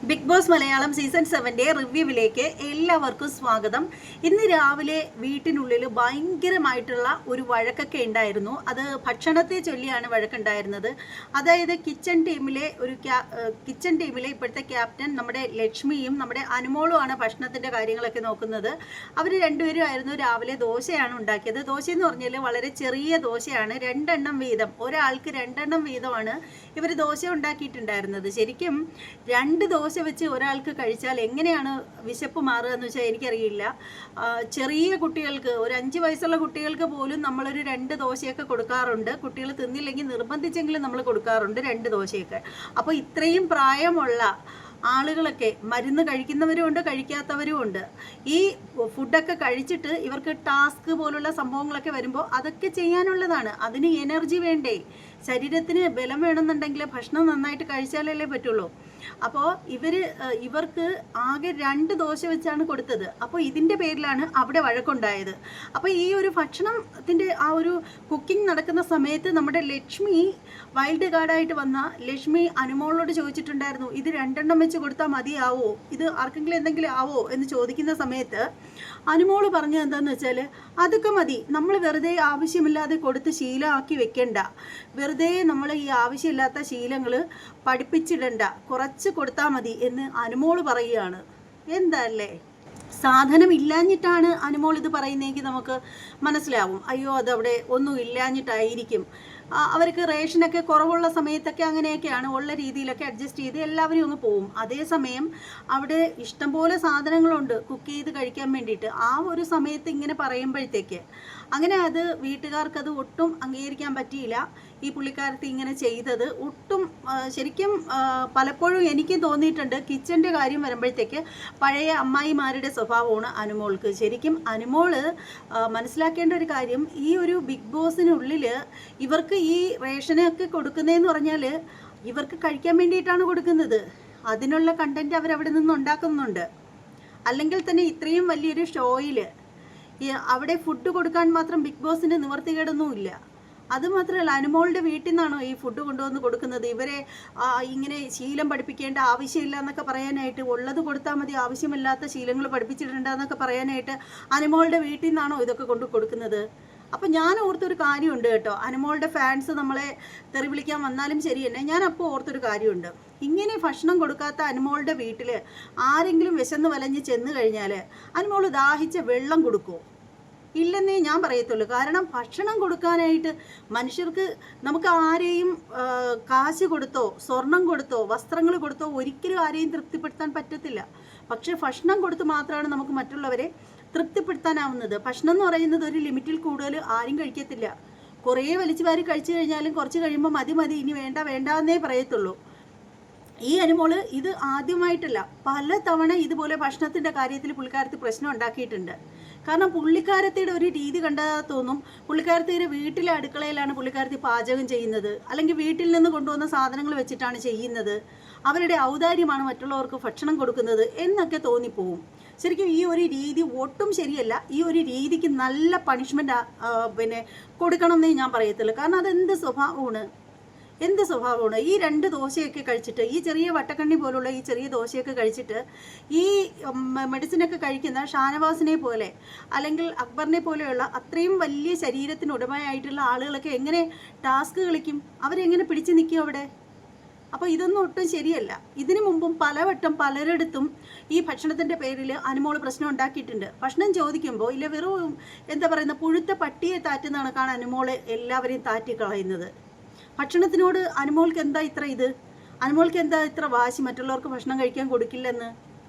Big boss Malayalam season 7 റിവ്യൂവിലേക്ക് എല്ലാവർക്കും സ്വാഗതം. ഇന്ന് രാവിലെ വീട്ടിനുള്ളിൽ ഭയങ്കരമായിട്ടുള്ള ഒരു വഴക്കൊക്കെ ഉണ്ടായിരുന്നു. അത് ഭക്ഷണത്തെ ചൊല്ലിയാണ് വഴക്കുണ്ടായിരുന്നത്. അതായത് കിച്ചൺ ടീമിലെ ഇപ്പോഴത്തെ ക്യാപ്റ്റൻ നമ്മുടെ ലക്ഷ്മിയും നമ്മുടെ അനുമോളുമാണ് ഭക്ഷണത്തിൻ്റെ കാര്യങ്ങളൊക്കെ നോക്കുന്നത്. അവർ രണ്ടുപേരും ആയിരുന്നു രാവിലെ ദോശയാണ് ഉണ്ടാക്കിയത്. ദോശ എന്ന് പറഞ്ഞാൽ വളരെ ചെറിയ ദോശയാണ്, 2 എണ്ണം വീതം, ഒരാൾക്ക് 2 എണ്ണം വീതമാണ് ഇവർ ദോശ ഉണ്ടാക്കിയിട്ടുണ്ടായിരുന്നത്. ശരിക്കും 2 ദോശ വെച്ച് ഒരാൾക്ക് കഴിച്ചാൽ എങ്ങനെയാണ് വിശപ്പ് മാറുക എന്ന് വെച്ചാൽ എനിക്കറിയില്ല. ചെറിയ കുട്ടികൾക്ക്, ഒരു 5 വയസ്സുള്ള കുട്ടികൾക്ക് പോലും നമ്മളൊരു 2 ദോശയൊക്കെ കൊടുക്കാറുണ്ട്. കുട്ടികൾ തിന്നില്ലെങ്കിൽ നിർബന്ധിച്ചെങ്കിലും നമ്മൾ കൊടുക്കാറുണ്ട് 2 ദോശയൊക്കെ. അപ്പോൾ ഇത്രയും പ്രായമുള്ള ആളുകളൊക്കെ, മരുന്ന് കഴിക്കുന്നവരും ഉണ്ട് കഴിക്കാത്തവരും ഉണ്ട്, ഈ ഫുഡൊക്കെ കഴിച്ചിട്ട് ഇവർക്ക് ടാസ്ക് പോലുള്ള സംഭവങ്ങളൊക്കെ വരുമ്പോൾ അതൊക്കെ ചെയ്യാനുള്ളതാണ്. അതിന് എനർജി വേണ്ടേ? ശരീരത്തിന് ബലം വേണമെന്നുണ്ടെങ്കിൽ ഭക്ഷണം നന്നായിട്ട് കഴിച്ചാലല്ലേ പറ്റുള്ളൂ. അപ്പോൾ ഇവർക്ക് ആകെ 2 ദോശ വെച്ചാണ് കൊടുത്തത്. അപ്പോൾ ഇതിൻ്റെ പേരിലാണ് അവിടെ വഴക്കുണ്ടായത്. അപ്പോൾ ഈ ഒരു ഭക്ഷണത്തിൻ്റെ ആ ഒരു കുക്കിംഗ് നടക്കുന്ന സമയത്ത് നമ്മുടെ ലക്ഷ്മി, വൈൽഡ് കാർഡായിട്ട് വന്ന ലക്ഷ്മി അനുമോളോട് ചോദിച്ചിട്ടുണ്ടായിരുന്നു, ഇത് 2 എണ്ണം വെച്ച് കൊടുത്താൽ മതിയാവോ, ഇത് ആർക്കെങ്കിലും എന്തെങ്കിലും ആവോ എന്ന് ചോദിക്കുന്ന സമയത്ത് അനുമോള് പറഞ്ഞത് എന്താണെന്ന് വെച്ചാൽ, അതൊക്കെ മതി, നമ്മൾ വെറുതെ ആവശ്യമില്ലാതെ കൊടുത്ത് ശീലമാക്കി വെക്കണ്ട, വെറുതെ നമ്മൾ ഈ ആവശ്യമില്ലാത്ത ശീലങ്ങൾ പഠിപ്പിച്ചിടണ്ട, കുറച്ച് കൊടുത്താൽ മതി എന്ന് അനുമോള് പറയുകയാണ്. എന്തല്ലേ, സാധനം ഇല്ലാഞ്ഞിട്ടാണ് അനുമോൾ ഇത് പറയുന്നതെങ്കിൽ നമുക്ക് മനസ്സിലാവും, അയ്യോ അതവിടെ ഒന്നും ഇല്ലാഞ്ഞിട്ടായിരിക്കും, അവർക്ക് റേഷനൊക്കെ കുറവുള്ള സമയത്തൊക്കെ അങ്ങനെയൊക്കെയാണ്, ഉള്ള രീതിയിലൊക്കെ അഡ്ജസ്റ്റ് ചെയ്ത് എല്ലാവരും അങ്ങ് പോവും. അതേസമയം അവിടെ ഇഷ്ടംപോലെ സാധനങ്ങളുണ്ട് കുക്ക് ചെയ്ത് കഴിക്കാൻ വേണ്ടിയിട്ട്. ആ ഒരു സമയത്ത് ഇങ്ങനെ പറയുമ്പോഴത്തേക്ക് അങ്ങനെ അത് വീട്ടുകാർക്കത് ഒട്ടും അംഗീകരിക്കാൻ പറ്റിയില്ല. ഈ പുള്ളിക്കാരത്തി ഇങ്ങനെ ചെയ്തത് ഒട്ടും, ശരിക്കും പലപ്പോഴും എനിക്ക് തോന്നിയിട്ടുണ്ട്, കിച്ചൻ്റെ കാര്യം വരുമ്പോഴത്തേക്ക് പഴയ അമ്മായിമാരുടെ സ്വഭാവമാണ് അനുമോൾക്ക്. ശരിക്കും അനുമോള് മനസ്സിലാക്കേണ്ട ഒരു കാര്യം, ഈ ഒരു ബിഗ് ബോസിനുള്ളിൽ ഇവർക്ക് ഈ റേഷനൊക്കെ കൊടുക്കുന്നതെന്ന് പറഞ്ഞാൽ ഇവർക്ക് കഴിക്കാൻ വേണ്ടിയിട്ടാണ് കൊടുക്കുന്നത്. അതിനുള്ള കണ്ടന്റ് അവരവിടെ നിന്ന് ഉണ്ടാക്കുന്നുണ്ട്. അല്ലെങ്കിൽ തന്നെ ഇത്രയും വലിയൊരു ഷോയിൽ അവിടെ ഫുഡ് കൊടുക്കാൻ മാത്രം ബിഗ് ബോസിന് നിവർത്തികേടൊന്നുമില്ല. അതുമാത്രമല്ല, അനുമോളുടെ വീട്ടിൽ നിന്നാണോ ഈ ഫുഡ് കൊണ്ടുവന്ന് കൊടുക്കുന്നത്? ഇവരെ ഇങ്ങനെ ശീലം പഠിപ്പിക്കേണ്ട ആവശ്യമില്ല എന്നൊക്കെ പറയാനായിട്ട്, ഉള്ളത് കൊടുത്താൽ മതി, ആവശ്യമില്ലാത്ത ശീലങ്ങൾ പഠിപ്പിച്ചിട്ടുണ്ടെന്നൊക്കെ പറയാനായിട്ട് അനുമോളുടെ വീട്ടിൽ നിന്നാണോ ഇതൊക്കെ കൊണ്ട് കൊടുക്കുന്നത്? അപ്പം ഞാൻ ഓർത്തൊരു കാര്യമുണ്ട് കേട്ടോ, അനുമോളുടെ ഫാൻസ് നമ്മളെ തെറി വിളിക്കാൻ വന്നാലും ശരി തന്നെ, ഞാൻ അപ്പോൾ ഓർത്തൊരു കാര്യമുണ്ട്. ഇങ്ങനെ ഭക്ഷണം കൊടുക്കാത്ത അനുമോളുടെ വീട്ടിൽ ആരെങ്കിലും വിശന്ന് വലഞ്ഞ് ചെന്ന് കഴിഞ്ഞാൽ അനുമോൾ ദാഹിച്ച വെള്ളം കൊടുക്കുമോ? ഇല്ലെന്നേ ഞാൻ പറയത്തുള്ളൂ. കാരണം ഭക്ഷണം കൊടുക്കാനായിട്ട് മനുഷ്യർക്ക്, നമുക്ക് ആരെയും കാശ് കൊടുത്തോ സ്വർണം കൊടുത്തോ വസ്ത്രങ്ങൾ കൊടുത്തോ ഒരിക്കലും ആരെയും തൃപ്തിപ്പെടുത്താൻ പറ്റത്തില്ല. പക്ഷേ ഭക്ഷണം കൊടുത്ത് മാത്രമാണ് നമുക്ക് മറ്റുള്ളവരെ തൃപ്തിപ്പെടുത്താനാവുന്നത്. ഭക്ഷണം എന്ന് പറയുന്നത് ഒരു ലിമിറ്റിൽ കൂടുതൽ ആരും കഴിക്കത്തില്ല. കുറേ വലിച്ചു വാരി കഴിച്ചു കഴിഞ്ഞാലും കുറച്ച് കഴിയുമ്പോൾ മതി മതി, ഇനി വേണ്ട വേണ്ട എന്നേ പറയത്തുള്ളൂ. ഈ അനുമോള് ഇത് ആദ്യമായിട്ടല്ല, പല തവണ ഇതുപോലെ ഭക്ഷണത്തിൻ്റെ കാര്യത്തിൽ പുള്ളിക്കാരത്തി പ്രശ്നം ഉണ്ടാക്കിയിട്ടുണ്ട്. കാരണം പുള്ളിക്കാരത്തിയുടെ ഒരു രീതി കണ്ടാൽ തോന്നും, പുള്ളിക്കാരത്തിയുടെ വീട്ടിലെ അടുക്കളയിലാണ് പുള്ളിക്കാരത്തി പാചകം ചെയ്യുന്നത്, അല്ലെങ്കിൽ വീട്ടിൽ നിന്ന് കൊണ്ടുവന്ന സാധനങ്ങൾ വെച്ചിട്ടാണ് ചെയ്യുന്നത്, അവരുടെ ഔദാര്യമാണ് മറ്റുള്ളവർക്ക് ഭക്ഷണം കൊടുക്കുന്നത് എന്നൊക്കെ തോന്നിപ്പോവും. ശരിക്കും ഈ ഒരു രീതി ഒട്ടും ശരിയല്ല. ഈ ഒരു രീതിക്ക് നല്ല പണിഷ്മെൻറ്റ് കൊടുക്കണം എന്നേ ഞാൻ പറയത്തുള്ളൂ. കാരണം അതെന്ത് സ്വഭാവമാണ്, എന്ത് സ്വഭാവമാണ്? ഈ 2 ദോശയൊക്കെ കഴിച്ചിട്ട്, ഈ ചെറിയ വട്ടക്കണ്ണി പോലുള്ള ഈ ചെറിയ ദോശയൊക്കെ കഴിച്ചിട്ട്, ഈ മെഡിസിനൊക്കെ കഴിക്കുന്ന ഷാനവാസിനെ പോലെ അല്ലെങ്കിൽ അക്ബറിനെ പോലെയുള്ള അത്രയും വലിയ ശരീരത്തിന് ഉടമയായിട്ടുള്ള ആളുകളൊക്കെ എങ്ങനെ ടാസ്ക് കളിക്കും? അവരെങ്ങനെ പിടിച്ചു നിൽക്കും അവിടെ? അപ്പോൾ ഇതൊന്നും ഒട്ടും ശരിയല്ല. ഇതിനു മുമ്പും പലവട്ടം പലരിടത്തും ഈ ഭക്ഷണത്തിൻ്റെ പേരിൽ അനുമോൾ പ്രശ്നം ഉണ്ടാക്കിയിട്ടുണ്ട്. ഭക്ഷണം ചോദിക്കുമ്പോൾ ഇല്ല, വെറും എന്താ പറയുന്ന പുഴുത്ത പട്ടിയെ താറ്റുന്ന കണക്കാണ് അനുമോളെ എല്ലാവരെയും താറ്റിക്കളയുന്നത്. ഭക്ഷണത്തിനോട് അനുമോൾക്ക് എന്താ ഇത്ര ഇത്? അനുമോൾക്ക് എന്താ ഇത്ര വാശി മറ്റുള്ളവർക്ക് ഭക്ഷണം കഴിക്കാൻ കൊടുക്കില്ലെന്ന്?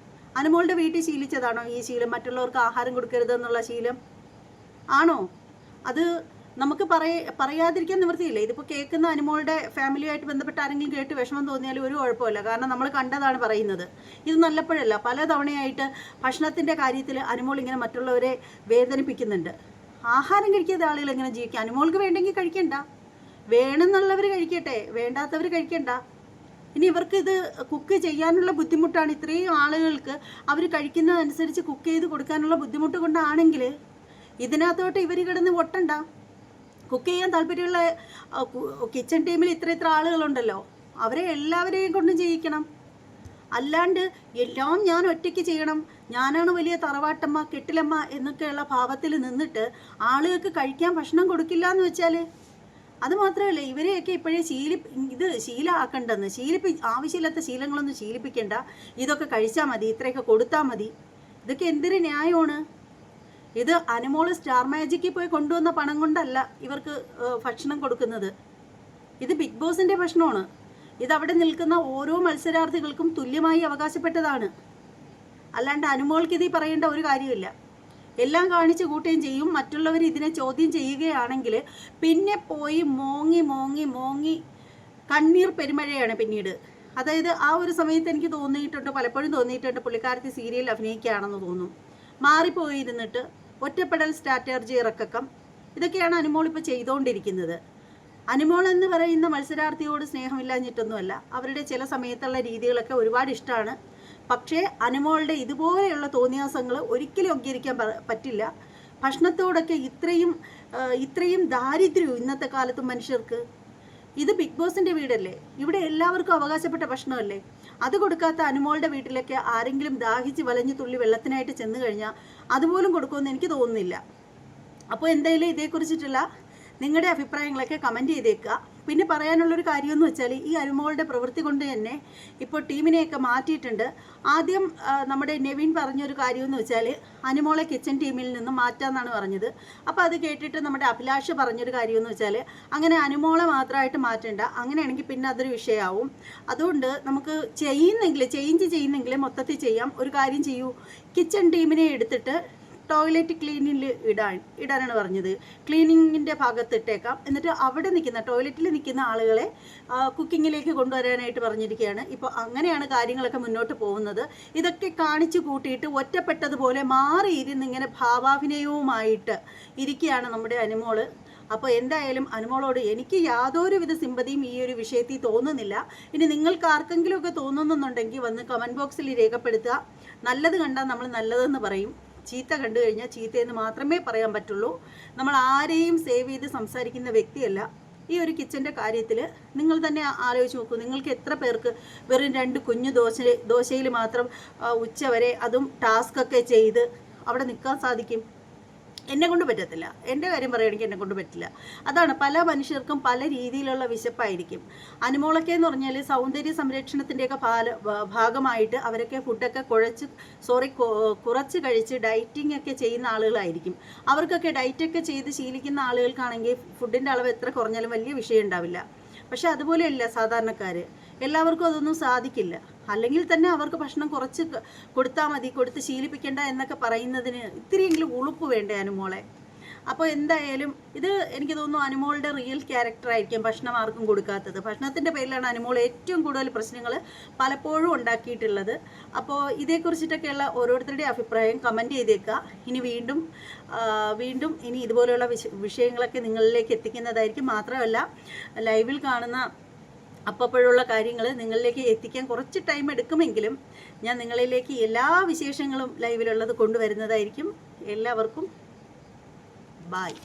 അനുമോളുടെ വീട്ടിൽ ശീലിച്ചതാണോ ഈ ശീലം, മറ്റുള്ളവർക്ക് ആഹാരം കൊടുക്കരുതെന്നുള്ള ശീലം ആണോ? അത് നമുക്ക് പറയാതിരിക്കാൻ നിവൃത്തിയില്ല. ഇതിപ്പോൾ കേൾക്കുന്ന അനുമോളുടെ ഫാമിലിയായിട്ട് ബന്ധപ്പെട്ട ആരെങ്കിലും കേട്ട് വിഷമം തോന്നിയാലും ഒരു കുഴപ്പമില്ല. കാരണം നമ്മൾ കണ്ടതാണ് പറയുന്നത്. ഇത് നല്ലപ്പോഴല്ല, പല തവണയായിട്ട് ഭക്ഷണത്തിൻ്റെ കാര്യത്തിൽ അനുമോൾ ഇങ്ങനെ മറ്റുള്ളവരെ വേദനിപ്പിക്കുന്നുണ്ട്. ആഹാരം കഴിക്കാത്ത ആളുകൾ എങ്ങനെ ജീവിക്കുക? അനുമോൾക്ക് വേണ്ടെങ്കിൽ കഴിക്കണ്ട, വേണമെന്നുള്ളവർ കഴിക്കട്ടെ, വേണ്ടാത്തവർ കഴിക്കണ്ട. ഇനി ഇവർക്ക് ഇത് കുക്ക് ചെയ്യാനുള്ള ബുദ്ധിമുട്ടാണ്, ഇത്രയും ആളുകൾക്ക് അവർ കഴിക്കുന്നതനുസരിച്ച് കുക്ക് ചെയ്ത് കൊടുക്കാനുള്ള ബുദ്ധിമുട്ട് കൊണ്ടാണെങ്കിൽ ഇതിനകത്തോട്ട് ഇവർ കിടന്ന് ഒട്ടണ്ട. കുക്ക് ചെയ്യാൻ താല്പര്യമുള്ള കിച്ചൺ ടീമിൽ ഇത്ര ആളുകളുണ്ടല്ലോ, അവരെ എല്ലാവരെയും കൊണ്ടും ചെയ്യിക്കണം. അല്ലാണ്ട് എല്ലാം ഞാൻ ഒറ്റയ്ക്ക് ചെയ്യണം, ഞാനാണ് വലിയ തറവാട്ടമ്മ കെട്ടിലമ്മ എന്നൊക്കെയുള്ള ഭാവത്തിൽ നിന്നിട്ട് ആളുകൾക്ക് കഴിക്കാൻ ഭക്ഷണം കൊടുക്കില്ല എന്ന് വെച്ചാൽ, അത് മാത്രമല്ല ഇവരെയൊക്കെ ഇപ്പോഴേ ശീലമാക്കണ്ടെന്ന്, ആവശ്യമില്ലാത്ത ശീലങ്ങളൊന്നും ശീലിപ്പിക്കേണ്ട, ഇതൊക്കെ കഴിച്ചാൽ മതി, ഇത്രയൊക്കെ കൊടുത്താൽ മതി. ഇതൊക്കെ എന്തൊരു ന്യായമാണ്? ഇത് അനുമോള് സ്റ്റാർ മാജിക്കിൽ പോയി കൊണ്ടുവന്ന പണം കൊണ്ടല്ല ഇവർക്ക് ഭക്ഷണം കൊടുക്കുന്നത്. ഇത് ബിഗ് ബോസിൻ്റെ ഭക്ഷണമാണ്. ഇതവിടെ നിൽക്കുന്ന ഓരോ മത്സരാർത്ഥികൾക്കും തുല്യമായി അവകാശപ്പെട്ടതാണ്. അല്ലാണ്ട് അനുമോൾക്ക് ഇത് പറയേണ്ട ഒരു കാര്യമില്ല. എല്ലാം കാണിച്ച് കൂട്ടുകയും ചെയ്യും. മറ്റുള്ളവർ ഇതിനെ ചോദ്യം ചെയ്യുകയാണെങ്കിൽ പിന്നെ പോയി മോങ്ങി മോങ്ങി മോങ്ങി കണ്ണീർ പെരുമഴയാണ് പിന്നീട്. അതായത് ആ ഒരു സമയത്ത് എനിക്ക് തോന്നിയിട്ടുണ്ട്, പലപ്പോഴും തോന്നിയിട്ടുണ്ട്, പുള്ളിക്കാരത്തി സീരിയൽ അഭിനയിക്കുകയാണെന്ന് തോന്നും. മാറിപ്പോയിരുന്നിട്ട് ഒറ്റപ്പെടൽ സ്ട്രാറ്റജി ഇറക്കം, ഇതൊക്കെയാണ് അനുമോൾ ഇപ്പോൾ ചെയ്തുകൊണ്ടിരിക്കുന്നത്. അനുമോൾ എന്ന് പറയുന്ന മത്സരാർത്ഥിയോട് സ്നേഹമില്ലാഞ്ഞിട്ടൊന്നുമല്ല, അവരുടെ ചില സമയത്തുള്ള രീതികളൊക്കെ ഒരുപാട് ഇഷ്ടമാണ്. പക്ഷേ അനുമോളുടെ ഇതുപോലെയുള്ള തോന്നിയാസങ്ങൾ ഒരിക്കലും അംഗീകരിക്കാൻ പറ്റില്ല. ഭക്ഷണത്തോടൊക്കെ ഇത്രയും ദാരിദ്ര്യവും ഇന്നത്തെ കാലത്ത് മനുഷ്യർക്ക്. ഇത് ബിഗ് ബോസിൻ്റെ വീടല്ലേ, ഇവിടെ എല്ലാവർക്കും അവകാശപ്പെട്ട ഭക്ഷണമല്ലേ. അത് കൊടുക്കാത്ത അനുമോളുടെ വീട്ടിലൊക്കെ ആരെങ്കിലും ദാഹിച്ച് വലഞ്ഞു തുള്ളി വെള്ളത്തിനായിട്ട് ചെന്ന് കഴിഞ്ഞാൽ അതുപോലും കൊടുക്കുമെന്ന് എനിക്ക് തോന്നുന്നില്ല. അപ്പോൾ എന്തായാലും ഇതേക്കുറിച്ചിട്ടുള്ള നിങ്ങളുടെ അഭിപ്രായങ്ങളൊക്കെ കമൻറ്റ് ചെയ്തേക്കുക. പിന്നെ പറയാനുള്ളൊരു കാര്യമെന്ന് വെച്ചാൽ, ഈ അനുമോളുടെ പ്രവൃത്തി കൊണ്ട് തന്നെ ഇപ്പോൾ ടീമിനെയൊക്കെ മാറ്റിയിട്ടുണ്ട്. ആദ്യം നമ്മുടെ നെവിൻ പറഞ്ഞൊരു കാര്യമെന്ന് വെച്ചാൽ അനുമോളെ കിച്ചൺ ടീമിൽ നിന്ന് മാറ്റാമെന്നാണ് പറഞ്ഞത്. അപ്പോൾ അത് കേട്ടിട്ട് നമ്മുടെ അഭിലാഷ് പറഞ്ഞൊരു കാര്യമെന്ന് വെച്ചാൽ, അങ്ങനെ അനുമോളെ മാത്രമായിട്ട് മാറ്റേണ്ട, അങ്ങനെയാണെങ്കിൽ പിന്നെ അതൊരു വിഷയമാവും. അതുകൊണ്ട് നമുക്ക് ചേഞ്ച് ചെയ്യുന്നെങ്കിൽ മൊത്തത്തിൽ ചെയ്യാം. ഒരു കാര്യം ചെയ്യൂ, കിച്ചൺ ടീമിനെ എടുത്തിട്ട് ടോയ്ലറ്റ് ക്ലീനിങ്ങിൽ ഇടാനാണ് പറഞ്ഞത്. ക്ലീനിങ്ങിൻ്റെ ഭാഗത്ത് ഇട്ടേക്കാം. എന്നിട്ട് അവിടെ നിൽക്കുന്ന ടോയ്ലറ്റിൽ നിൽക്കുന്ന ആളുകളെ കുക്കിങ്ങിലേക്ക് കൊണ്ടുവരാനായിട്ട് പറഞ്ഞിരിക്കുകയാണ്. ഇപ്പോൾ അങ്ങനെയാണ് കാര്യങ്ങളൊക്കെ മുന്നോട്ട് പോകുന്നത്. ഇതൊക്കെ കാണിച്ചു കൂട്ടിയിട്ട് ഒറ്റപ്പെട്ടതുപോലെ മാറിയിരുന്ന് ഇങ്ങനെ ഭാവാഭിനയവുമായിട്ട് ഇരിക്കുകയാണ് നമ്മുടെ അനുമോള്. അപ്പോൾ എന്തായാലും അനുമോളോട് എനിക്ക് യാതൊരുവിധ സിമ്പതിയും ഈ ഒരു വിഷയത്തിൽ തോന്നുന്നില്ല. ഇനി നിങ്ങൾക്ക് ആർക്കെങ്കിലുമൊക്കെ തോന്നുന്നുണ്ടെങ്കിൽ വന്ന് കമൻറ്റ് ബോക്സിൽ രേഖപ്പെടുത്തുക. നല്ലത് കണ്ടാൽ നമ്മൾ നല്ലതെന്ന് പറയും, ചീത്ത കണ്ടു കഴിഞ്ഞാൽ ചീത്തയെന്ന് മാത്രമേ പറയാൻ പറ്റുള്ളൂ. നമ്മൾ ആരെയും സേവ് ചെയ്ത് സംസാരിക്കുന്ന വ്യക്തിയല്ല. ഈ ഒരു കിച്ചൻ്റെ കാര്യത്തിൽ നിങ്ങൾ തന്നെ ആലോചിച്ച് നോക്കൂ. നിങ്ങൾക്ക് എത്ര പേർക്ക് വെറും 2 കുഞ്ഞു ദോശയിൽ മാത്രം ഉച്ചവരെ അതും ടാസ്കൊക്കെ ചെയ്ത് അവിടെ നിൽക്കാൻ സാധിക്കും? എന്നെ കൊണ്ട് പറ്റത്തില്ല. എൻ്റെ കാര്യം പറയുകയാണെങ്കിൽ എന്നെ കൊണ്ട് പറ്റില്ല. അതാണ്, പല മനുഷ്യർക്കും പല രീതിയിലുള്ള വിശപ്പായിരിക്കും. അനുമോളൊക്കെ എന്ന് പറഞ്ഞാൽ സൗന്ദര്യ സംരക്ഷണത്തിൻ്റെയൊക്കെ ഭാഗമായിട്ട് അവരൊക്കെ ഫുഡൊക്കെ കുറച്ച് കഴിച്ച് ഡയറ്റിംഗ് ഒക്കെ ചെയ്യുന്ന ആളുകളായിരിക്കും. അവർക്കൊക്കെ ഡയറ്റൊക്കെ ചെയ്ത് ശീലിക്കുന്ന ആളുകൾക്കാണെങ്കിൽ ഫുഡിൻ്റെ അളവ് എത്ര കുറഞ്ഞാലും വലിയ വിഷയം ഉണ്ടാവില്ല. പക്ഷെ അതുപോലെയല്ല സാധാരണക്കാർ, എല്ലാവർക്കും അതൊന്നും സാധിക്കില്ല. അല്ലെങ്കിൽ തന്നെ അവർക്ക് ഭക്ഷണം കുറച്ച് കൊടുത്താൽ മതി, കൊടുത്ത് ശീലിപ്പിക്കേണ്ട എന്നൊക്കെ പറയുന്നതിന് ഇത്തിരിയെങ്കിലും ഉളുപ്പ് വേണ്ടേ അനുമോളെ? അപ്പോൾ എന്തായാലും ഇത് എനിക്ക് തോന്നുന്നു അനുമോളുടെ റിയൽ ക്യാരക്ടറായിരിക്കും ഭക്ഷണം ആർക്കും കൊടുക്കാത്തത്. ഭക്ഷണത്തിൻ്റെ പേരിലാണ് അനുമോൾ ഏറ്റവും കൂടുതൽ പ്രശ്നങ്ങൾ പലപ്പോഴും ഉണ്ടാക്കിയിട്ടുള്ളത്. അപ്പോൾ ഇതേക്കുറിച്ചിട്ടൊക്കെയുള്ള ഓരോരുത്തരുടെ അഭിപ്രായം കമൻറ്റ് ചെയ്തേക്കുക. ഇനി വീണ്ടും ഇനി ഇതുപോലെയുള്ള വിഷയങ്ങളൊക്കെ നിങ്ങളിലേക്ക് എത്തിക്കുന്നതായിരിക്കും. മാത്രമല്ല ലൈവിൽ കാണുന്ന അപ്പോഴുള്ള കാര്യങ്ങൾ നിങ്ങളിലേക്ക് എത്തിക്കാൻ കുറച്ച് ടൈം എടുക്കുമെങ്കിലും ഞാൻ നിങ്ങളിലേക്ക് എല്ലാ വിശേഷങ്ങളും ലൈവിലുള്ളത് കൊണ്ടുവരുന്നതായിരിക്കും. എല്ലാവർക്കും ബായ്.